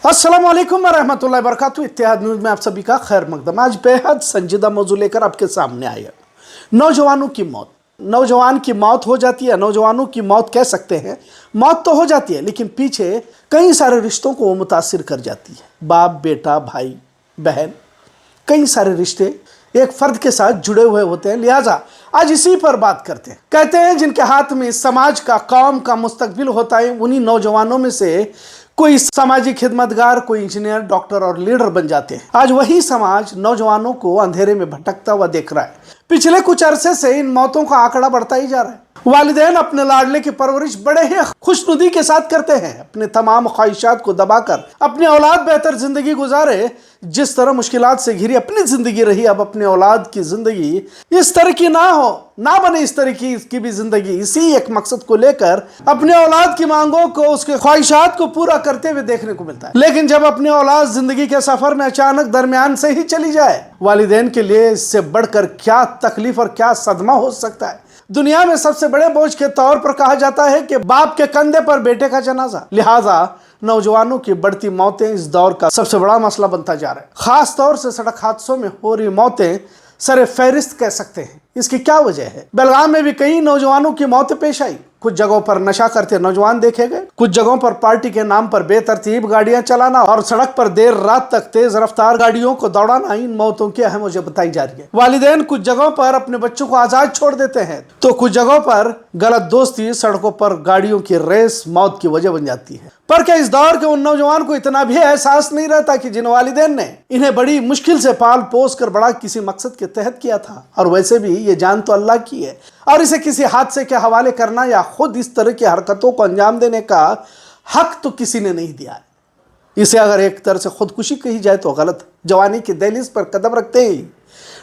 अस्सलामु अलैकुम वरहमतुल्लाहि वबरकातुहू। इत्तेहाद न्यूज़ में आप सभी का खैर मकदम। आज बेहद संजीदा मौजू लेकर आपके सामने आया। नौजवानों की मौत। नौजवान की मौत हो जाती है, नौजवानों की मौत कह सकते हैं। मौत तो हो जाती है लेकिन पीछे कई सारे रिश्तों को वो मुतासिर कर जाती है। बाप, बेटा, भाई, बहन, कई सारे रिश्ते एक फर्द के साथ जुड़े हुए होते हैं। लिहाजा आज इसी पर बात करते हैं। कहते हैं जिनके हाथ में समाज का, कौम का मुस्तकबिल होता है, उन्हीं नौजवानों में से कोई सामाजिक खिदमतगार, कोई इंजीनियर, डॉक्टर और लीडर बन जाते हैं। आज वही समाज नौजवानों को अंधेरे में भटकता हुआ देख रहा है। पिछले कुछ अरसे से इन मौतों का आंकड़ा बढ़ता ही जा रहा है। वालिदैन अपने लाडले की परवरिश बड़े ही खुशनुदी के साथ करते हैं, अपने तमाम ख्वाहिशात को दबाकर अपनी औलाद बेहतर जिंदगी गुजारे। जिस तरह मुश्किलात से घिरी अपनी जिंदगी रही, अब अपने औलाद की जिंदगी इस तरह की ना हो, ना बने इस तरह की इसकी भी जिंदगी। इसी एक मकसद को लेकर अपने औलाद की मांगों को, उसके ख्वाहिशात को पूरा करते हुए देखने को मिलता है। लेकिन जब अपनी औलाद जिंदगी के सफर में अचानक दरमियान से ही चली जाए, वालिदैन के लिए इससे बढ़कर क्या तकलीफ और क्या सदमा हो सकता है। दुनिया में सबसे बड़े बोझ के तौर पर कहा जाता है कि बाप के कंधे पर बेटे का जनाजा। लिहाजा नौजवानों की बढ़ती मौतें इस दौर का सबसे बड़ा मसला बनता जा रहा है। खास तौर से सड़क हादसों में हो रही मौतें सरे फहरिस्त कह सकते हैं। इसकी क्या वजह है? बेलगाम में भी कई नौजवानों की मौतें पेश आई। कुछ जगहों पर नशा करते नौजवान देखे गए, कुछ जगहों पर पार्टी के नाम पर बेतरतीब गाड़ियां चलाना और सड़क पर देर रात तक तेज रफ्तार गाड़ियों को दौड़ाना इन मौतों की अहम वजह बताई जा रही है। वालिदैन कुछ जगहों पर अपने बच्चों को आजाद छोड़ देते हैं, तो कुछ जगहों पर गलत दोस्ती, सड़कों पर गाड़ियों की रेस मौत की वजह बन जाती है। पर क्या इस दौर के उन नौजवान को इतना भी एहसास नहीं रहता कि जिन वालिदैन ने इन्हें बड़ी मुश्किल से पाल पोस कर बड़ा किसी मकसद के तहत किया था, और वैसे भी ये जान तो अल्लाह की है, और इसे किसी हादसे के हवाले करना या खुद इस तरह की हरकतों को अंजाम देने का हक तो किसी ने नहीं दिया है। इसे अगर एक तरह से खुदकुशी कही जाए तो गलत। जवानी की दहलीज पर कदम रखते ही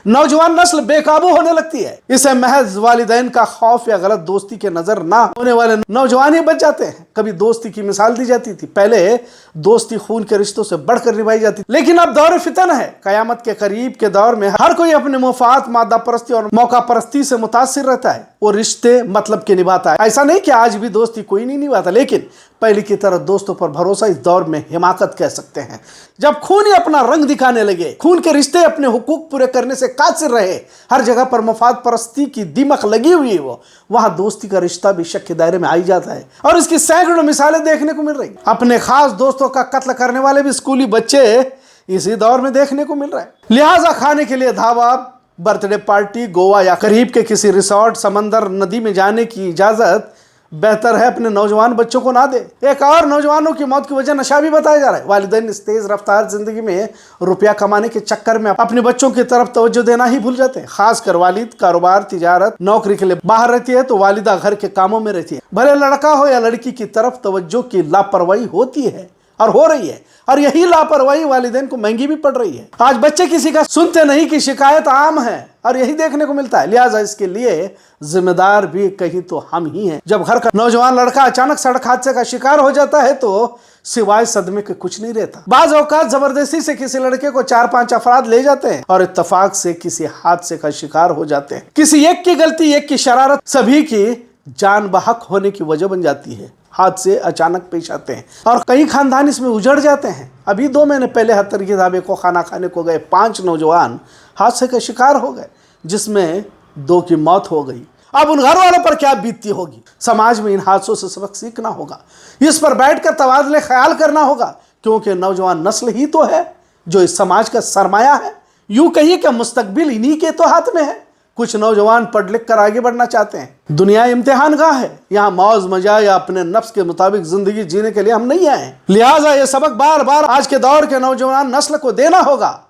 नौजवान नस्ल बेकाबू होने लगती है। इसे महज वालिदैन का खौफ या गलत दोस्ती के नजर ना होने वाले नौजवान ही बच जाते हैं। कभी दोस्ती की मिसाल दी जाती थी, पहले दोस्ती खून के रिश्तों से बढ़कर निभाई जाती थी, लेकिन अब दौर फितन है। कयामत के करीब के दौर में हर कोई अपने मुफात, मादा परस्ती और मौका परस्ती से मुतासिर रहता है। वो रिश्ते मतलब के निभाता है। ऐसा नहीं कि आज भी दोस्ती कोई नहीं निभाता, लेकिन पहले की तरह दोस्तों पर भरोसा इस दौर में हिमाकत कह सकते हैं। जब खून ही अपना रंग दिखाने लगे, खून के रिश्ते अपने हुकूक पूरे करने से कासिर रहे, हर जगह पर मफाद परस्ती की दीमक लगी हुई है, वो वहां दोस्ती का रिश्ता भी शक के दायरे में आई जाता है। और इसकी सैकड़ों मिसालें देखने को मिल रही। अपने खास दोस्तों का कत्ल करने वाले भी स्कूली बच्चे इसी दौर में देखने को मिल रहे हैं। लिहाजा खाने के लिए धावा, बर्थडे पार्टी, गोवा या करीब के किसी रिसोर्ट, समंदर, नदी में जाने की इजाजत बेहतर है अपने नौजवान बच्चों को ना दे। एक और नौजवानों की मौत की वजह नशा भी बताया जा रहा है। वालिदैन इस तेज रफ्तार जिंदगी में रुपया कमाने के चक्कर में अपने बच्चों की तरफ तवज्जो देना ही भूल जाते हैं। खासकर वालिद कारोबार, तिजारत, नौकरी के लिए बाहर रहती है तो वालिदा घर के कामों में रहती है। भले लड़का हो या लड़की की तरफ तवज्जो की लापरवाही होती है और हो रही है, और यही लापरवाही वालिदैन को महंगी भी पड़ रही है। आज बच्चे किसी का सुनते नहीं की शिकायत आम है और यही देखने को मिलता है। लिहाजा इसके लिए जिम्मेदार भी कहीं तो हम ही हैं। जब घर का नौजवान लड़का अचानक सड़क हादसे का शिकार हो जाता है तो सिवाय सदमे के कुछ नहीं रहता। बाज औकात जबरदस्ती से किसी लड़के को 4-5 अफराद ले जाते हैं और इत्तफाक से किसी हादसे का शिकार हो जाते हैं। किसी एक की गलती, एक की शरारत सभी की जान बहक होने की वजह बन जाती है। हादसे अचानक पेश आते हैं और कई खानदान इसमें उजड़ जाते हैं। अभी 2 महीने पहले हत्तर के ढाबे को खाना खाने को गए 5 नौजवान हादसे का शिकार हो गए, जिसमें 2 की मौत हो गई। अब उन घर वालों पर क्या बीतती होगी। समाज में इन हादसों से सबक सीखना होगा, इस पर बैठकर तबादले ख्याल करना होगा, क्योंकि नौजवान नस्ल ही तो है जो इस समाज का सरमाया है। यूं कहिए कि मुस्तकबिल इन्हीं के तो हाथ में है। कुछ नौजवान पढ़ लिख कर आगे बढ़ना चाहते हैं। दुनिया इम्तिहान गाह है, यहाँ मौज मजा या अपने नफ्स के मुताबिक जिंदगी जीने के लिए हम नहीं आए। लिहाजा ये सबक बार बार आज के दौर के नौजवान नस्ल को देना होगा,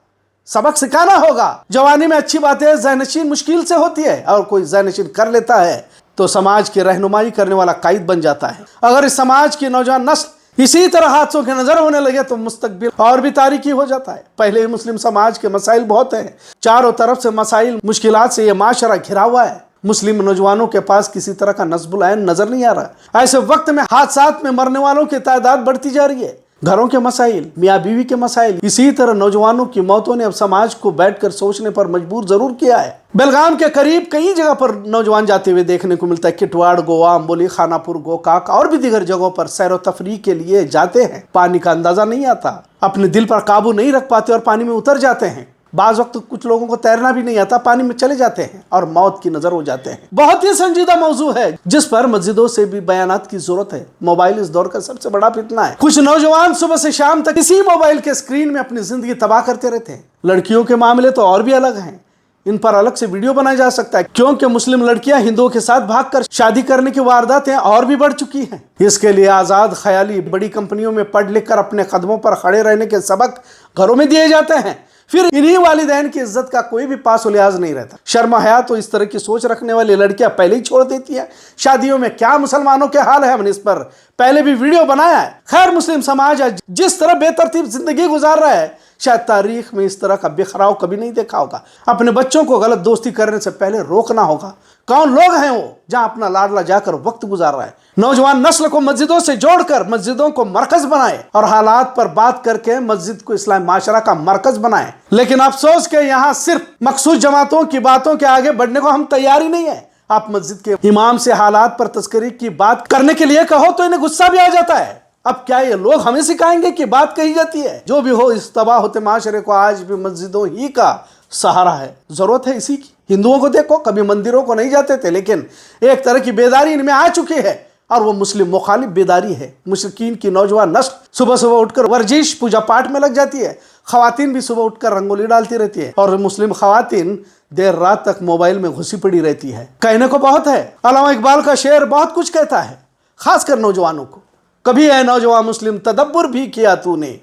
सबक सिखाना होगा। जवानी में अच्छी बातें ज़हनशीन मुश्किल से होती है, और कोई ज़हनशीन कर लेता है तो समाज की रहनुमाई करने वाला कायद बन जाता है। अगर इस समाज की नौजवान नस्ल इसी तरह हादसों के नजर होने लगे तो मुस्तकबिल और भी तारीकी हो जाता है। पहले ही मुस्लिम समाज के मसाइल बहुत हैं, चारों तरफ से मसाइल, मुश्किलात से यह माशरा घिरा हुआ है। मुस्लिम नौजवानों के पास किसी तरह का नस्बुल ऐन नजर नहीं आ रहा। ऐसे वक्त में हादसात में मरने वालों की तादाद बढ़ती जा रही है, घरों के मसाइल, मियाँ बीवी के मसाइल, इसी तरह नौजवानों की मौतों ने अब समाज को बैठकर सोचने पर मजबूर जरूर किया है। बेलगाम के करीब कई जगह पर नौजवान जाते हुए देखने को मिलता है। किटवाड़, गोवा, अम्बोली, खानापुर, गोकाक और भी दीगर जगहों पर सैर व तफरीह के लिए जाते हैं। पानी का अंदाजा नहीं आता, अपने दिल पर काबू नहीं रख पाते और पानी में उतर जाते हैं। बाज वक्त कुछ लोगों को तैरना भी नहीं आता, पानी में चले जाते हैं और मौत की नजर हो जाते हैं। बहुत ही संजीदा मौजू है जिस पर मस्जिदों से भी बयानात की जरूरत है। मोबाइल इस दौर का सबसे बड़ा फितना है। कुछ नौजवान सुबह से शाम तक इसी मोबाइल के स्क्रीन में अपनी जिंदगी तबाह करते रहते हैं। लड़कियों के मामले तो और भी अलग हैं। इन पर अलग से वीडियो बनाया जा सकता है, क्योंकि मुस्लिम लड़कियां हिंदुओं के साथ भागकर शादी करने की वारदातें और भी बढ़ चुकी हैं। इसके लिए आजाद ख्याली बड़ी कंपनियों में पढ़ लिख कर अपने कदमों पर खड़े रहने के सबक घरों में दिए जाते हैं। फिर इन्हीं वालिदैन की इज्जत का कोई भी पास लिहाज नहीं रहता। शर्म हया तो इस तरह की सोच रखने वाली लड़कियां पहले ही छोड़ देती हैं। शादियों में क्या मुसलमानों के हाल है, हमने इस पर पहले भी वीडियो बनाया है। खैर, मुस्लिम समाज आज जिस तरह बेतरतीब जिंदगी गुजार रहा है, शायद तारीख में इस तरह का बिखराव कभी नहीं देखा होगा। अपने बच्चों को गलत दोस्ती करने से पहले रोकना होगा। कौन लोग हैं वो जहां अपना लाडला जाकर वक्त गुजार रहा है। नौजवान नस्ल को मस्जिदों से जोड़कर मस्जिदों को मरकज बनाए और हालात पर बात करके मस्जिद को इस्लामी माशरा का मरकज बनाए। लेकिन अफसोस के यहाँ सिर्फ मखसूस जमातों की बातों के आगे बढ़ने को हम तैयार ही नहीं है। आप मस्जिद के इमाम से हालात पर तस्करी की बात करने के लिए कहो तो इन्हें गुस्सा भी आ जाता है। अब क्या ये लोग हमें सिखाएंगे कि बात कही जाती है? जो भी हो, इस तबाह होते माशरे को आज भी मस्जिदों ही का सहारा है। जरूरत है इसी की। हिंदुओं को देखो, कभी मंदिरों को नहीं जाते थे, लेकिन एक तरह की बेदारी इनमें आ चुकी है और वो मुस्लिम मुखालिफ बेदारी है। मुशरिकीन की नौजवान नस्ल सुबह सुबह उठकर वर्जिश पूजा पाठ में लग जाती है। खवातीन भी सुबह उठकर रंगोली डालती रहती है और मुस्लिम खवातीन देर रात तक मोबाइल में घुसी पड़ी रहती है। कहने को बहुत है। अल्लामा इकबाल का शेर बहुत कुछ कहता है, खासकर नौजवानों को। कभी है नौजवान मुस्लिम तदब्बर भी किया तूने,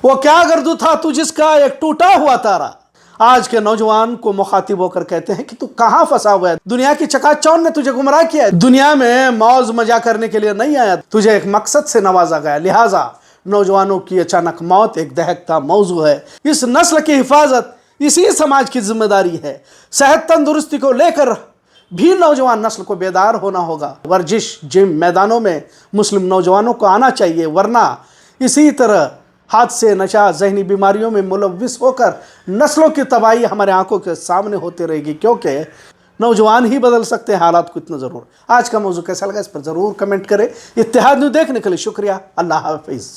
वो क्या गर्दू था तू जिसका एक टूटा हुआ तारा। आज के नौजवान को मुखातिब होकर कहते हैं कि तू कहां फंसा हुआ है। दुनिया की चकाचौंध ने तुझे गुमराह किया है। दुनिया में मौज मजा करने के लिए नहीं आया, तुझे एक मकसद से नवाजा गया। लिहाजा नौजवानों की अचानक मौत एक दहकता मौजू है। इस नस्ल की हिफाजत इसी समाज की जिम्मेदारी है। सेहत तंदुरुस्ती को लेकर भी नौजवान नस्ल को बेदार होना होगा। वर्जिश, जिम, मैदानों में मुस्लिम नौजवानों को आना चाहिए, वरना इसी तरह हादसे, नशा, जहनी बीमारियों में मुलव्विस होकर नस्लों की तबाही हमारे आंखों के सामने होती रहेगी, क्योंकि नौजवान ही बदल सकते हैं हालात को इतना ज़रूर। आज का मौजू कैसा लगा इस पर ज़रूर कमेंट करें। इत्तेहाद न्यूज़ देखने के लिए शुक्रिया। अल्लाह हाफिज़।